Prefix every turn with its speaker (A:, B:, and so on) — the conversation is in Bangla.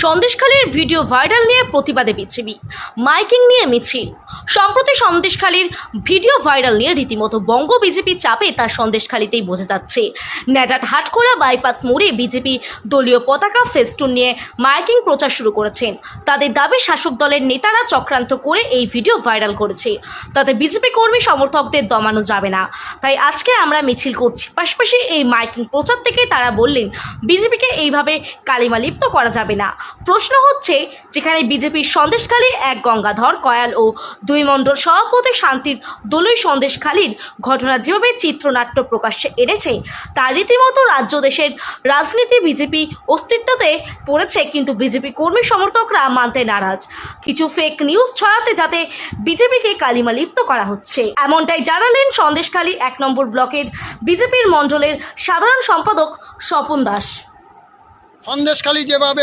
A: সন্দেশখালীর ভিডিও ভাইরাল নিয়ে প্রতিবাদে বিজেপি, মাইকিং নিয়ে মিছিল। সম্প্রতি সন্দেশখালীর ভিডিও ভাইরাল নিয়ে রীতিমতো বঙ্গ বিজেপি চাপে তা সন্দেশখালীতেই বোঝা যাচ্ছে। নেজাট হাটখোলা বাইপাস মোড়ে বিজেপি দলীয় পতাকা ফেস্টুন নিয়ে মাইকিং প্রচার শুরু করেছেন। তাদের দাবি শাসক দলের নেতারা চক্রান্ত করে এই ভিডিও ভাইরাল করেছে, তাতে বিজেপি কর্মী সমর্থকদের দমানো যাবে না। তাই আজকে আমরা মিছিল করছি। পাশাপাশি এই মাইকিং প্রচার থেকে তারা বললেন বিজেপিকে এইভাবে কালিমা লিপ্ত করা যাবে না। প্রশ্ন হচ্ছে, যেখানে বিজেপির সন্দেশখালী এক গঙ্গাধর কয়াল ও 2 মণ্ডল সভাপতি শান্তির দলই সন্দেশখালীর ঘটনা যেভাবে চিত্রনাট্য প্রকাশ্যে এনেছে, তার রীতিমতো রাজ্য দেশের রাজনীতি বিজেপি অস্তিত্বতে পড়েছে, কিন্তু বিজেপি কর্মী সমর্থকরা মানতে নারাজ। কিছু ফেক নিউজ ছড়াতে যাতে বিজেপিকে কালিমা লিপ্ত করা হচ্ছে, এমনটাই জানালেন সন্দেশখালী 1 নম্বর ব্লকের বিজেপির মণ্ডলের সাধারণ সম্পাদক স্বপন দাস।
B: সন্দেশখালী যেভাবে